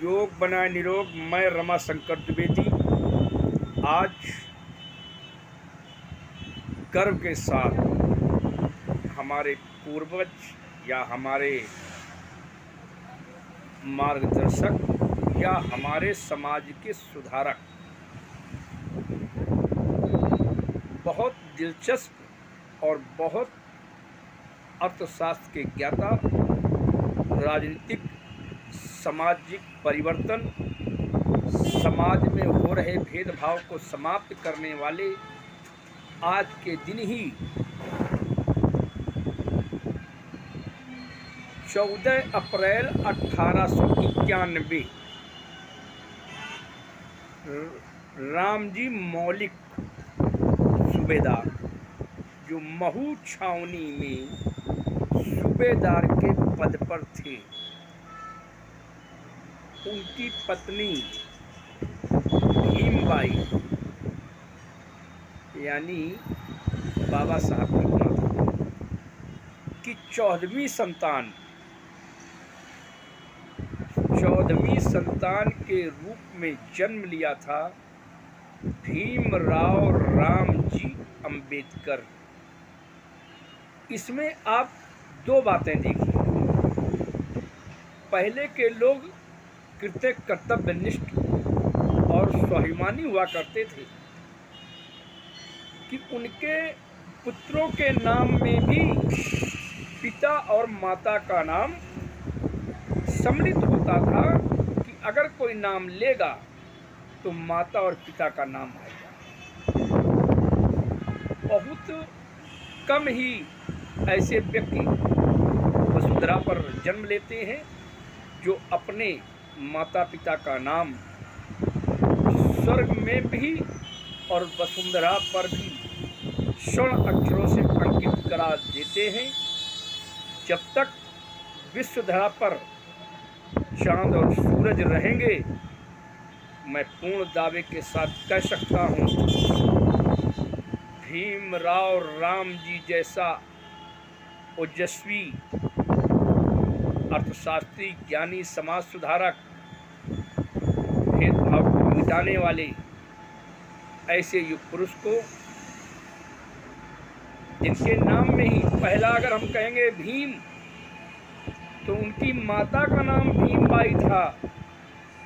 योग बनाए निरोग। मैं रमाशंकर द्विवेदी आज गर्व के साथ हमारे पूर्वज या हमारे मार्गदर्शक या हमारे समाज के सुधारक, बहुत दिलचस्प और बहुत अर्थशास्त्र के ज्ञाता, राजनीतिक सामाजिक परिवर्तन, समाज में हो रहे भेदभाव को समाप्त करने वाले आज के दिन ही 14 अप्रैल 1891 रामजी मौलिक सूबेदार जो महू छावनी में सूबेदार के पद पर थे, उनकी पत्नी भीमबाई यानी बाबा साहब की माता की 14वीं संतान के रूप में जन्म लिया था भीमराव रामजी अंबेडकर। इसमें आप दो बातें देखिए। पहले के लोग कृत्य कर्तव्यनिष्ठ और स्वाभिमानी हुआ करते थे कि उनके पुत्रों के नाम में भी पिता और माता का नाम सम्मिलित होता था कि अगर कोई नाम लेगा तो माता और पिता का नाम आएगा। बहुत कम ही ऐसे व्यक्ति वसुंधरा पर जन्म लेते हैं जो अपने माता पिता का नाम स्वर्ग में भी और वसुंधरा पर भी स्वर्ण अक्षरों से अंकित करा देते हैं। जब तक विश्वधरा पर चांद और सूरज रहेंगे, मैं पूर्ण दावे के साथ कह सकता हूँ, भीमराव रामजी जैसा ओजस्वी अर्थशास्त्री, ज्ञानी, समाज सुधारक, भेदभाव को मिटाने वाले ऐसे युग पुरुष को, जिनके नाम में ही पहला अगर हम कहेंगे भीम, तो उनकी माता का नाम भीमबाई था,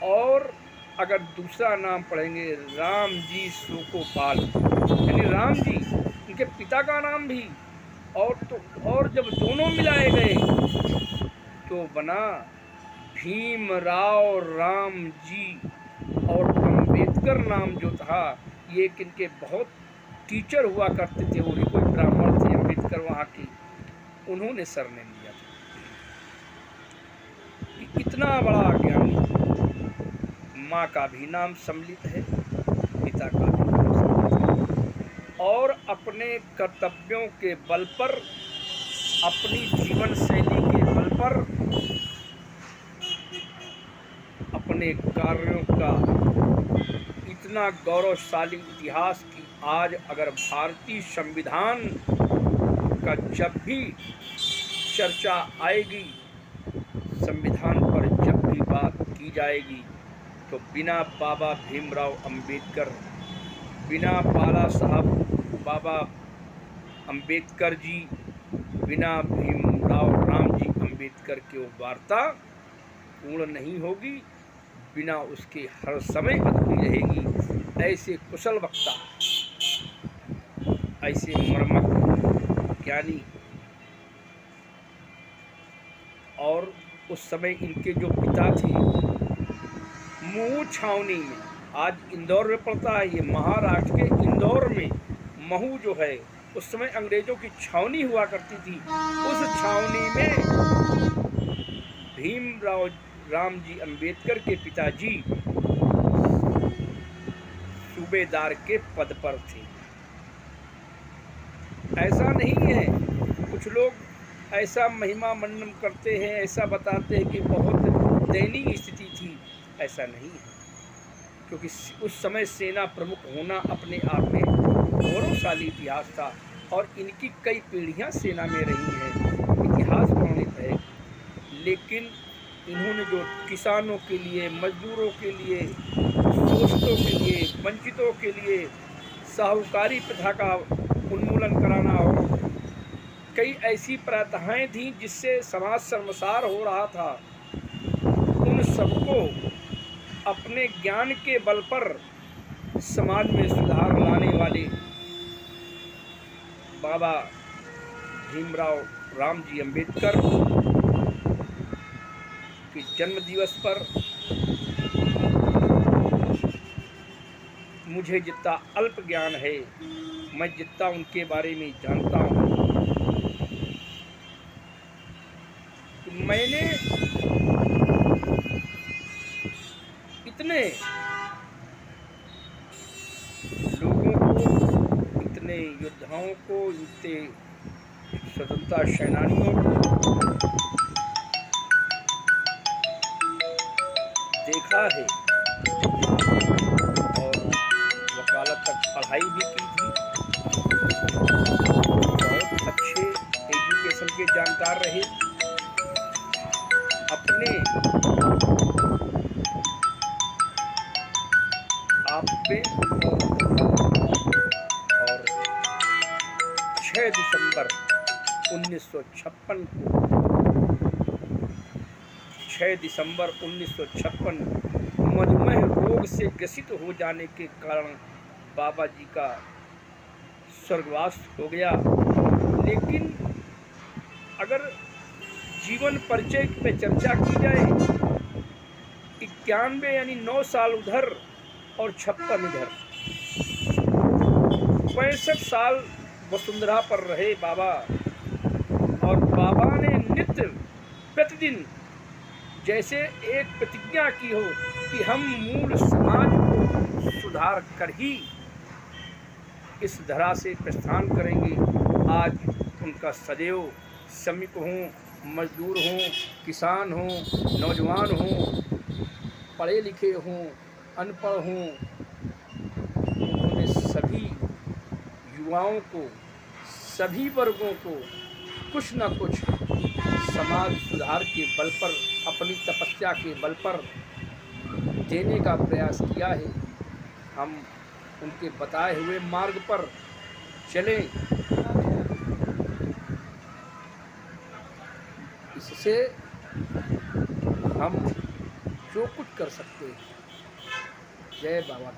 और अगर दूसरा नाम पढ़ेंगे रामजी सुकोपाल यानी राम जी, उनके पिता का नाम भी, और जब दोनों मिलाए गए तो बना भीमराव रामजी। और अंबेडकर नाम जो था, ये किनके बहुत टीचर हुआ करते थे, वो भी कोई ब्राह्मण थे अंबेडकर वहाँ के, उन्होंने सरनेम लिया था। इतना बड़ा ज्ञानी, माँ का भी नाम सम्मिलित है, पिता का भी नाम सम्मिलित है, और अपने कर्तव्यों के बल पर, अपनी जीवन शैली के बल पर, अपने कार्यों का इतना गौरवशाली इतिहास की आज अगर भारतीय संविधान का जब भी चर्चा आएगी, संविधान पर जब भी बात की जाएगी, तो बिना बाबा भीमराव अंबेडकर, बिना बाला साहब बाबा अंबेडकर जी, बिना भीमराव रामजी अंबेडकर की वो वार्ता पूर्ण नहीं होगी, बिना उसके हर समय अधूरी रहेगी। ऐसे कुशल वक्ता, ऐसे मर्मज्ञ ज्ञानी, और उस समय इनके जो पिता थे, महू छावनी में, आज इंदौर में पड़ता है, ये महाराष्ट्र के इंदौर में महू जो है, उस समय अंग्रेजों की छावनी हुआ करती थी। उस छावनी में भीमराव रामजी अंबेडकर के पिताजी सूबेदार के पद पर थे। ऐसा नहीं है, कुछ लोग ऐसा महिमा मंडन करते हैं, ऐसा बताते हैं कि बहुत दयनीय स्थिति थी। ऐसा नहीं है, क्योंकि उस समय सेना प्रमुख होना अपने आप में गौरवशाली इतिहास था, और इनकी कई पीढ़ियां सेना में रही हैं, इतिहास प्रमाणित है। लेकिन इन्होंने जो किसानों के लिए, मजदूरों के लिए, शोषितों के लिए, वंचितों के लिए साहूकारी प्रथा का उन्मूलन कराना हो, कई ऐसी प्रथाएं थीं जिससे समाज शर्मसार हो रहा था, उन सबको अपने ज्ञान के बल पर समाज में सुधार लाने वाले बाबा भीमराव रामजी अंबेडकर के जन्म दिवस पर मुझे जितना अल्प ज्ञान है, मैं जितना उनके बारे में जानता हूँ, मैंने इतने लोगों को, इतने योद्धाओं को, इतने स्वतंत्रता सेनानियों को देखा है और वकालत तक पढ़ाई भी की थी। बहुत अच्छे एजुकेशन के जानकार रहे। अपने आप पे और 6 दिसंबर 1956 को 6 दिसंबर 1956 मधुमेह रोग से ग्रसित हो जाने के कारण बाबा जी का स्वर्गवास हो गया। लेकिन अगर जीवन परिचय पे चर्चा की जाए, 91 यानी 9 साल उधर और 56 इधर, 65 साल वसुंधरा पर रहे बाबा। और बाबा ने नित्य प्रतिदिन जैसे एक प्रतिज्ञा की हो कि हम मूल समाज को सुधार कर ही इस धरा से प्रस्थान करेंगे। आज उनका सदैव श्रमिक हों, मजदूर हों, किसान हों, नौजवान हों, पढ़े लिखे हों, अनपढ़ हों, उन्होंने सभी युवाओं को, सभी वर्गों को कुछ न कुछ समाज सुधार के बल पर, अपनी तपस्या के बल पर देने का प्रयास किया है। हम उनके बताए हुए मार्ग पर चलें, इससे हम जो कुछ कर सकते हैं। जय बाबा।